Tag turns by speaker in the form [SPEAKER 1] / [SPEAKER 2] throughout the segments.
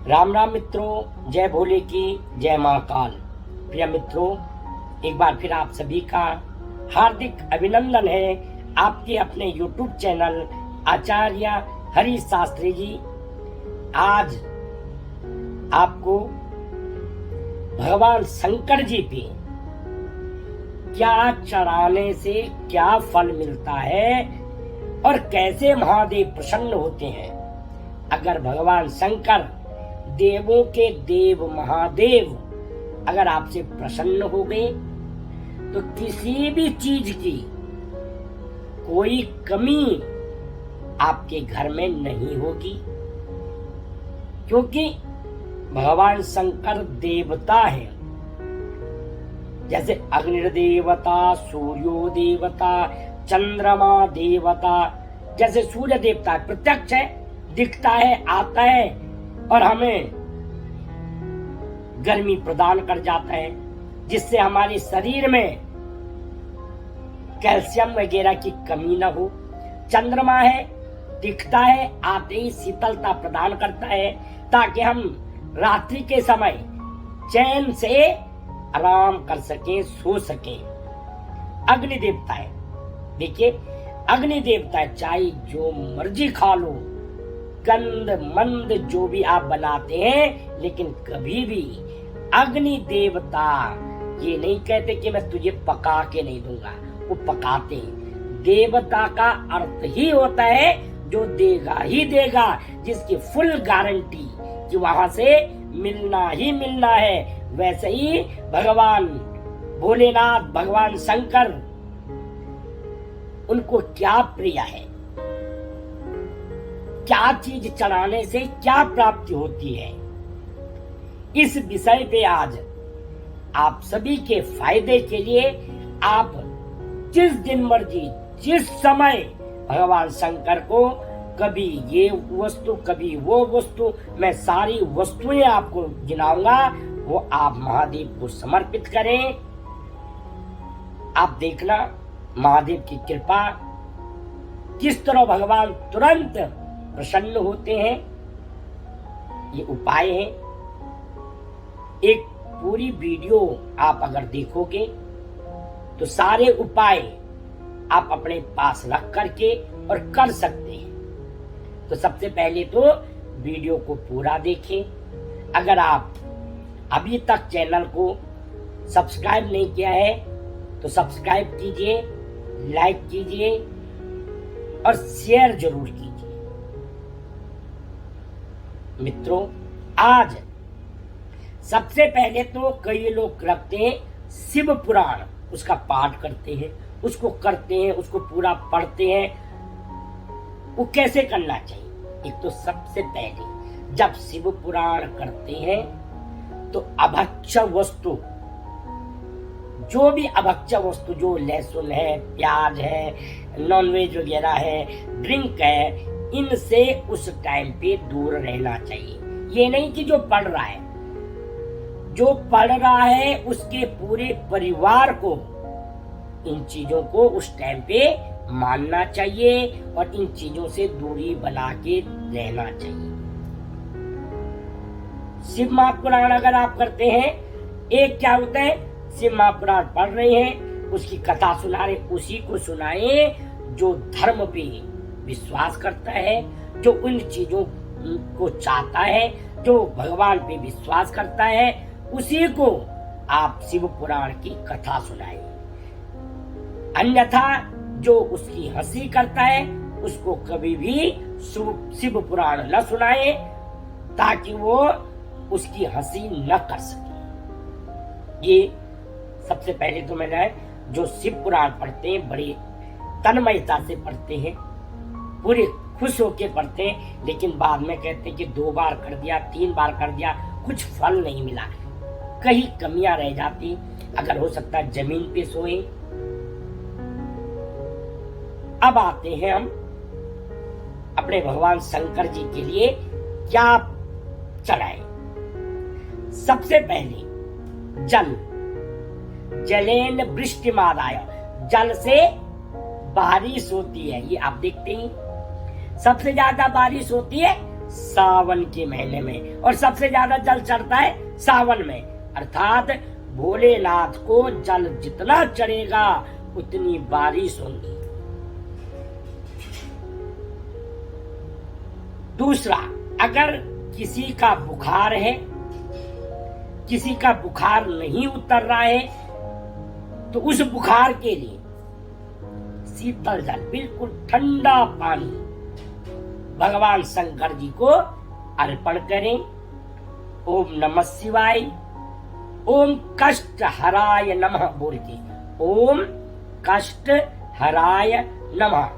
[SPEAKER 1] राम राम मित्रों, जय भोले की जय महाकाल। प्रिय मित्रों, एक बार फिर आप सभी का हार्दिक अभिनंदन है आपके अपने YouTube चैनल आचार्य हरि शास्त्री जी। आज आपको भगवान शंकर जी पे क्या चढ़ाने से क्या फल मिलता है और कैसे महादेव प्रसन्न होते हैं। अगर भगवान शंकर, देवों के देव महादेव, अगर आपसे प्रसन्न हो गए तो किसी भी चीज की कोई कमी आपके घर में नहीं होगी, क्योंकि भगवान शंकर देवता है। जैसे अग्नि देवता, सूर्यो देवता, चंद्रमा देवता। जैसे सूर्य देवता प्रत्यक्ष है, दिखता है, आता है और हमें गर्मी प्रदान कर जाता है, जिससे हमारे शरीर में कैल्शियम वगैरह की कमी न हो। चंद्रमा है, दिखता है, आते ही शीतलता प्रदान करता है ताकि हम रात्रि के समय चैन से आराम कर सकें, सो सकें। अग्नि देवता है, देखिए अग्नि देवता है, चाहे जो मर्जी खा लो, गंद मंद जो भी आप बनाते हैं, लेकिन कभी भी अग्नि देवता ये नहीं कहते कि मैं तुझे पका के नहीं दूंगा, वो पकाते हैं। देवता का अर्थ ही होता है जो देगा ही देगा, जिसकी फुल गारंटी कि वहां से मिलना ही मिलना है। वैसे ही भगवान भोलेनाथ, भगवान शंकर, उनको क्या प्रिय है, क्या चीज चढ़ाने से क्या प्राप्ति होती है, इस विषय पे आज आप सभी के फायदे के लिए आप जिस दिन मर्जी, जिस समय भगवान शंकर को कभी ये वस्तु, कभी वो वस्तु, मैं सारी वस्तुएं आपको गिनाऊंगा, वो आप महादेव को समर्पित करें। आप देखना महादेव की कृपा किस तरह भगवान तुरंत प्रसन्न होते हैं। ये उपाय है, एक पूरी वीडियो आप अगर देखोगे तो सारे उपाय आप अपने पास रख करके और कर सकते हैं। तो सबसे पहले तो वीडियो को पूरा देखें। अगर आप अभी तक चैनल को सब्सक्राइब नहीं किया है तो सब्सक्राइब कीजिए, लाइक कीजिए और शेयर जरूर कीजिए। मित्रों, आज सबसे पहले तो कई लोग रखते हैं शिव पुराण, उसका पाठ करते हैं, उसको करते हैं, उसको पूरा पढ़ते हैं। वो कैसे करना चाहिए? एक तो सबसे पहले जब शिव पुराण करते हैं तो अभक्ष्य वस्तु, जो भी अभक्ष्य वस्तु, जो लहसुन है, प्याज है, नॉनवेज वगैरह है, ड्रिंक है, इनसे उस टाइम पे दूर रहना चाहिए। ये नहीं कि जो पढ़ रहा है, जो पढ़ रहा है उसके पूरे परिवार को इन चीजों को उस टाइम पे मानना चाहिए और इन चीजों से दूरी बना के रहना चाहिए। शिव महापुराण अगर आप करते हैं, एक क्या होता है, शिव महापुराण पढ़ रहे हैं, उसकी कथा सुना रहे, उसी को सुनाए जो धर्म पे विश्वास करता है, जो उन चीजों को चाहता है, जो भगवान पे विश्वास करता है, उसी को आप शिव पुराण की कथा सुनाए। अन्यथा जो उसकी हंसी करता है उसको कभी भी शिव पुराण न सुनाए, ताकि वो उसकी हंसी न कर सके। ये सबसे पहले तो मैंने, जो शिव पुराण पढ़ते हैं बड़ी तन्मयता से पढ़ते हैं, पूरे खुश होके पढ़ते हैं, लेकिन बाद में कहते हैं कि 2 बार कर दिया, 3 बार कर दिया, कुछ फल नहीं मिला, कहीं कमियां रह जाती। अगर हो सकता है जमीन पे सोए। अब आते हैं हम अपने भगवान शंकर जी के लिए क्या चढ़ाएं। सबसे पहले जल, जलेन वृष्टिमादाय, जल से बारिश होती है। ये आप देखते हैं, सबसे ज्यादा बारिश होती है सावन के महीने में, और सबसे ज्यादा जल चढ़ता है सावन में। अर्थात भोलेनाथ को जल जितना चढ़ेगा उतनी बारिश होगी। दूसरा, अगर किसी का बुखार है, किसी का बुखार नहीं उतर रहा है, तो उस बुखार के लिए शीतल जल, बिल्कुल ठंडा पानी भगवान शंकर जी को अर्पण करें। ओम नमः शिवाय, ओम कष्ट हराय नमः बोल के, ओम कष्ट हराय नमः।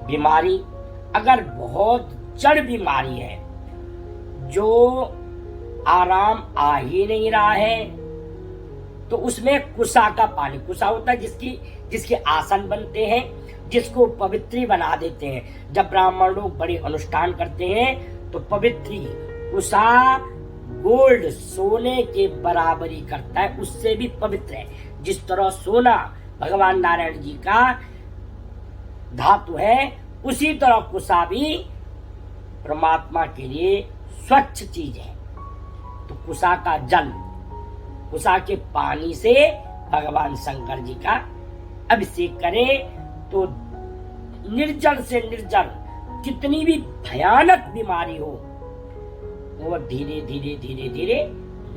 [SPEAKER 1] बीमारी, अगर बहुत जड़ बीमारी है, जो आराम आ ही नहीं रहा है, तो उसमें कुसा का पानी, कुसा होता है जिसके आसन बनते हैं, जिसको पवित्री बना देते हैं। जब ब्राह्मण लोग बड़े अनुष्ठान करते हैं तो पवित्री कुसा गोल्ड, सोने के बराबरी करता है, उससे भी पवित्र है। जिस तरह सोना भगवान नारायण जी का धातु है, उसी तरह कुसा भी परमात्मा के लिए स्वच्छ चीज है। तो कुसा का जल, कुसा के पानी से भगवान शंकर जी का अभिषेक करें, तो निर्जल से निर्जल कितनी भी भयानक बीमारी हो, वो धीरे धीरे धीरे धीरे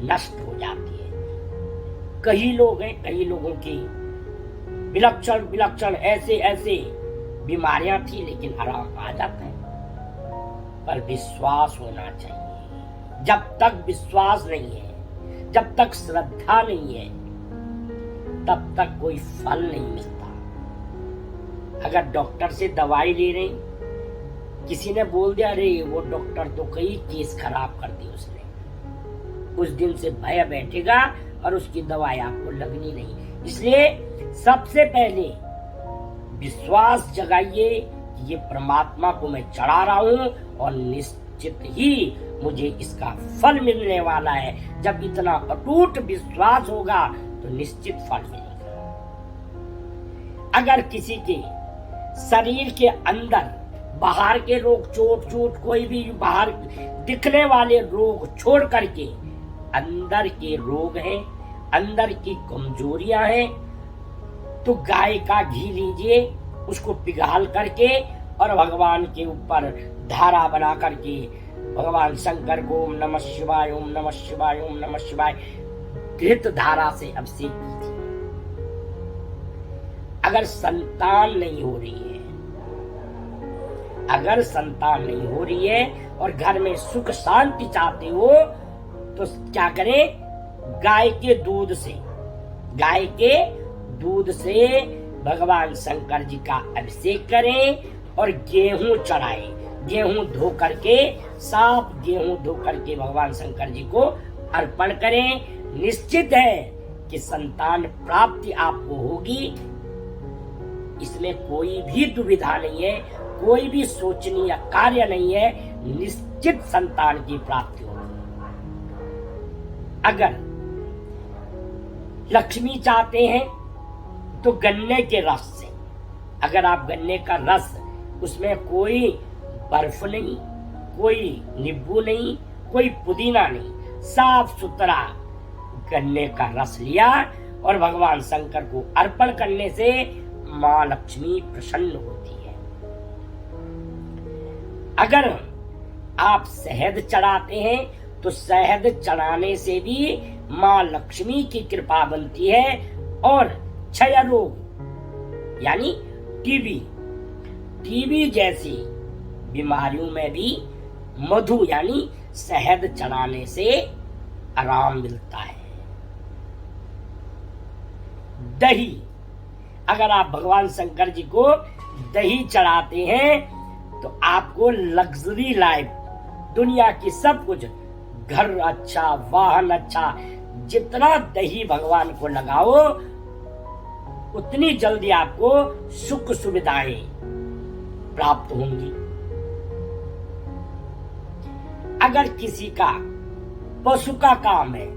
[SPEAKER 1] नष्ट हो जाती है। कई लोग हैं, कई लोगों की विलक्षण विलक्षण ऐसे ऐसे बीमारियां थी, लेकिन आराम आ जाता है। पर विश्वास होना चाहिए। जब तक विश्वास नहीं है, जब तक श्रद्धा नहीं है, तब तक कोई फल नहीं मिलता। अगर डॉक्टर से दवाई ले रहे, किसी ने बोल दिया अरे वो डॉक्टर तो कई केस खराब कर दी उसने, उस दिन से भय बैठेगा और उसकी दवाई आपको लगनी नहीं। इसलिए सबसे पहले विश्वास जगाइए कि ये परमात्मा को मैं चढ़ा रहा हूं और निश्चित ही मुझे इसका फल मिलने वाला है। जब इतना अटूट विश्वास होगा तो निश्चित फल मिलेगा। अगर किसी के शरीर के अंदर बाहर के रोग, चोट कोई भी बाहर दिखने वाले रोग छोड़ करके अंदर के रोग हैं, अंदर की कमजोरियां हैं, तो गाय का घी लीजिए, उसको पिघाल करके और भगवान के ऊपर धारा बना करके भगवान शंकर को ओम नमः शिवाय, ओम नमः शिवाय, ओम नमः शिवाय घृत धारा से अभिषेक कीजिए। अगर संतान नहीं हो रही है, अगर संतान नहीं हो रही है और घर में सुख शांति चाहते हो, तो क्या करें? गाय के दूध से भगवान शंकर जी का अभिषेक करें और गेहूं चढ़ाएं। गेहूं धो करके, साफ गेहूं धो करके भगवान शंकर जी को अर्पण करें। निश्चित है कि संतान प्राप्ति आपको होगी, इसमें कोई भी दुविधा नहीं है, कोई भी सोचनीय कार्य नहीं है, निश्चित संतान की प्राप्ति होगी। अगर लक्ष्मी चाहते हैं तो गन्ने के रस से, अगर आप गन्ने का रस, उसमें कोई बर्फ नहीं, कोई नींबू नहीं, कोई पुदीना नहीं, साफ सुथरा गन्ने का रस लिया और भगवान शंकर को अर्पण करने से माँ लक्ष्मी प्रसन्न होती है। अगर आप शहद चढ़ाते हैं तो शहद चढ़ाने से भी माँ लक्ष्मी की कृपा बनती है और क्षय रोग यानी टीबी जैसी बीमारियों में भी मधु यानी शहद चढ़ाने से आराम मिलता है। दही, अगर आप भगवान शंकर जी को दही चढ़ाते हैं तो आपको लग्जरी लाइफ, दुनिया की सब कुछ, घर अच्छा, वाहन अच्छा, जितना दही भगवान को लगाओ उतनी जल्दी आपको सुख सुविधाएं प्राप्त होंगी। अगर किसी का पशु का काम है,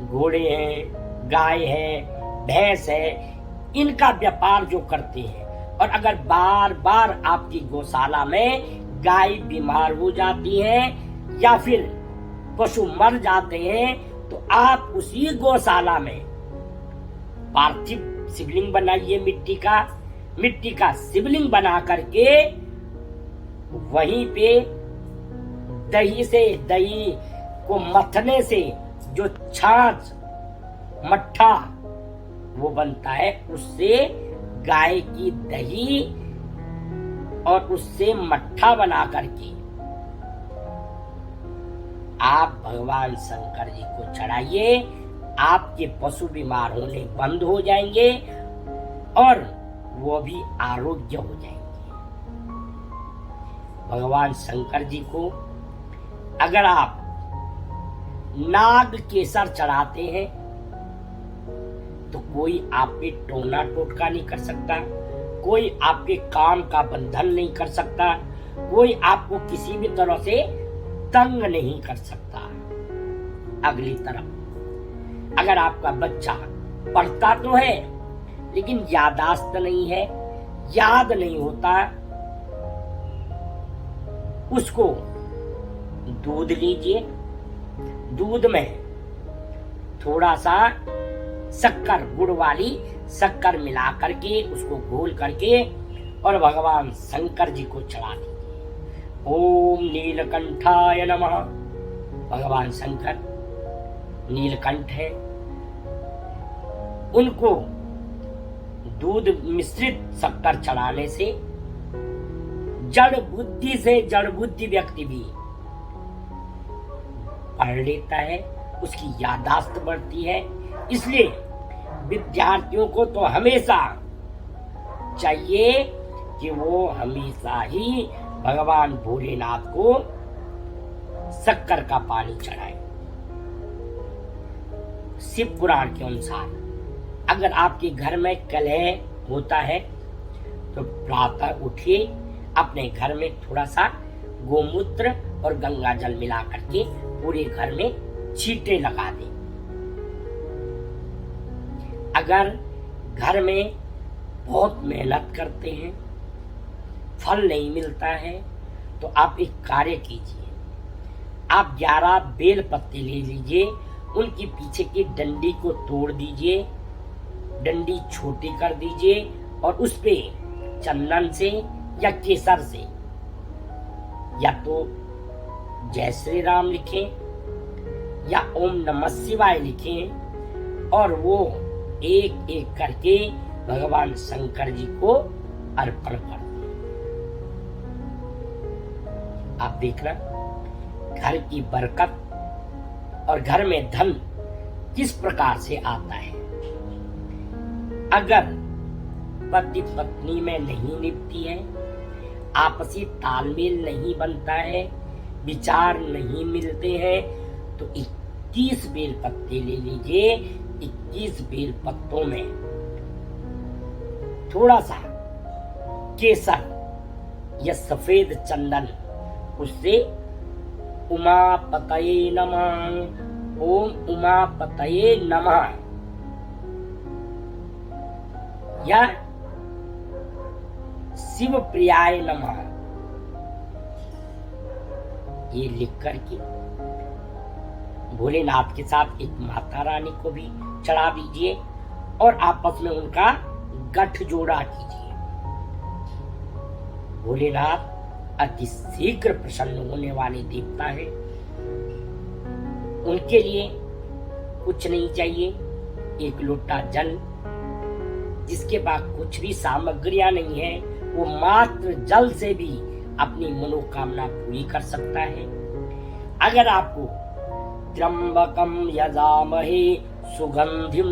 [SPEAKER 1] घोड़े हैं, गाय है, भैंस है, इनका व्यापार जो करते हैं, और अगर बार बार आपकी गौशाला में गाय बीमार हो जाती है या फिर पशु मर जाते हैं तो आप उसी गौशाला में पार्थिव शिवलिंग बनाइए, मिट्टी का शिवलिंग बना करके वहीं पे दही को मथने से जो छाछ मट्ठा वो बनता है, उससे गाय की दही और उससे मट्ठा बना करके आप भगवान शंकर जी को चढ़ाइए। आपके पशु बीमार होने बंद हो जाएंगे और वो भी आरोग्य हो जाएंगे। भगवान शंकर जी को अगर आप नाग केसर चढ़ाते हैं तो कोई आप पे टोना टोटका नहीं कर सकता, कोई आपके काम का बंधन नहीं कर सकता, कोई आपको किसी भी तरह से तंग नहीं कर सकता। अगली तरफ अगर आपका बच्चा पढ़ता तो है लेकिन यादाश्त नहीं है, याद नहीं होता, उसको दूध लीजिए, दूध में थोड़ा सा शक्कर, गुड़ वाली शक्कर मिला करके उसको घोल करके और भगवान शंकर जी को चढ़ा दीजिए। ओम नीलकंठाय नमः। भगवान शंकर नीलकंठ है, उनको दूध मिश्रित शक्कर चढ़ाने से जड़ बुद्धि व्यक्ति भी पढ़ लेता है, उसकी यादाश्त बढ़ती है। इसलिए विद्यार्थियों को तो हमेशा चाहिए कि वो हमेशा ही भगवान भोलेनाथ को शक्कर का पानी चढ़ाए। शिव पुराण के अनुसार अगर आपके घर में कलह होता है तो प्रातः उठिए, अपने घर में थोड़ा सा गोमूत्र और गंगा जल मिला करके पूरे घर में छींटे लगा दें। अगर घर में बहुत मेहनत करते हैं, फल नहीं मिलता है, तो आप एक कार्य कीजिए, आप 11 बेल पत्ते ले लीजिए, उनकी पीछे की डंडी को तोड़ दीजिए, डंडी छोटी कर दीजिए और उस पे चंदन से या केसर से या तो जय श्री राम लिखें या ओम नमः शिवाय लिखें और वो एक एक करके भगवान शंकर जी को अर्पण कर दें। आप देखना घर की बरकत और घर में धन किस प्रकार से आता है। अगर पति पत्नी में नहीं निभती है, आपसी तालमेल नहीं बनता है, विचार नहीं मिलते हैं, तो 21 बेल पत्ते ले लीजिए। 21 बेल पत्तों में थोड़ा सा केसर या सफेद चंदन, उससे उमापतये नमः, ओम उमापतये नमः या शिव प्रियाय नमः ये लिख करके भोलेनाथ के साथ एक माता रानी को भी चढ़ा दीजिए और आपस में उनका गठजोड़ा कीजिए। भोलेनाथ अति शीघ्र प्रसन्न होने वाले देवता है। उनके लिए कुछ नहीं चाहिए, एक लोटा जल, जिसके पास कुछ भी सामग्रियां नहीं है, वो मात्र जल से भी अपनी मनोकामना पूरी कर सकता है। अगर आपको त्र्यंबकम यजामहे सुगंधिम,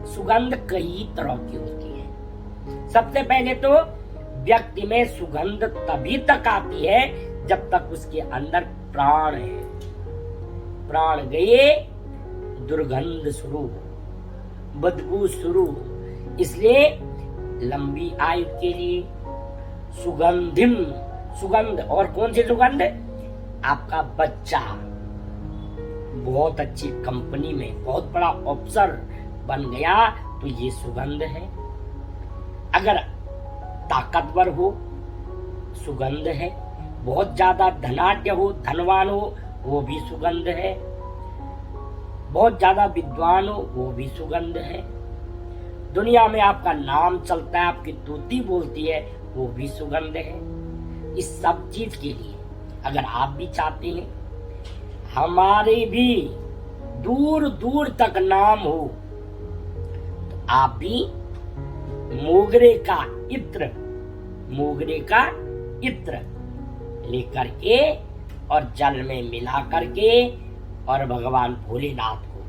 [SPEAKER 1] सुगंध कई तरह की होती है। सबसे पहले तो व्यक्ति में सुगंध तभी तक आती है जब तक उसके अंदर प्राण है। प्राण गए दुर्गंध शुरू, बदबू शुरू। इसलिए लंबी आयु के लिए सुगंध, और कौन सी सुगंध? आपका बच्चा बहुत अच्छी कंपनी में बहुत बड़ा अफसर बन गया तो ये सुगंध है। अगर ताकतवर हो सुगंध है। बहुत ज्यादा धनाढ्य हो, धनवान हो, वो भी सुगंध है। बहुत ज्यादा विद्वान हो, वो भी सुगंध है। दुनिया में आपका नाम चलता है, आपकी तूती बोलती है, वो भी सुगंध है। इस सब चीज के लिए अगर आप भी चाहते हैं हमारे भी दूर दूर तक नाम हो, तो आप भी मोगरे का इत्र लेकर के और जल में मिला करके और भगवान भोलेनाथ को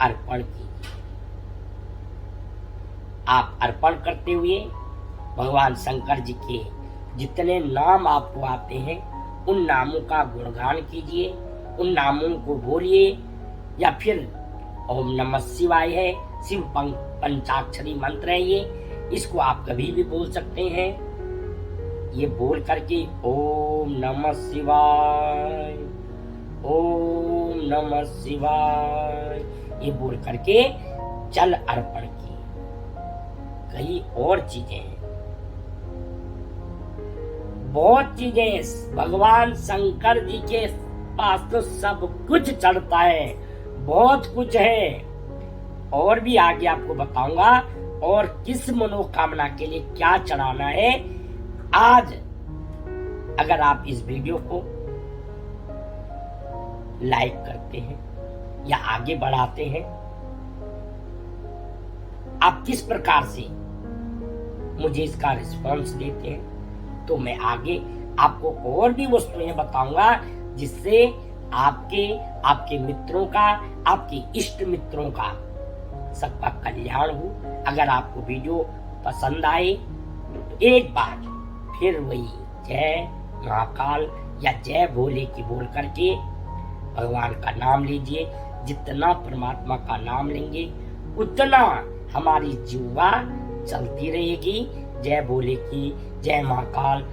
[SPEAKER 1] अर्पण कीजिए। आप अर्पण करते हुए भगवान शंकर जी के जितने नाम आपको आते हैं उन नामों का गुणगान कीजिए, उन नामों को बोलिए, या फिर ओम नमः शिवाय है, शिव पंचाक्षरी मंत्र है ये, इसको आप कभी भी बोल सकते हैं। ये बोल करके ओम नमः शिवाय, ओम नमः शिवाय, ये बोल करके जल अर्पण की। कई और चीजें हैं, बहुत चीजें हैं। भगवान शंकर जी के पास तो सब कुछ चढ़ता है, बहुत कुछ है। और भी आगे आपको बताऊंगा और किस मनोकामना के लिए क्या चढ़ाना है। आज अगर आप इस वीडियो को लाइक करते हैं या आगे बढ़ाते हैं, आप किस प्रकार से मुझे इसका रिस्पॉन्स देते हैं, तो मैं आगे आपको और भी वस्तुएं बताऊंगा जिससे आपके मित्रों का, आपके इष्ट मित्रों का सबका कल्याण हो। अगर आपको वीडियो पसंद आए तो एक बार फिर वही जय महाकाल या जय भोले की बोल करके भगवान का नाम लीजिए। जितना परमात्मा का नाम लेंगे उतना हमारी जीवा चलती रहेगी। जय भोले की, जय महाकाल।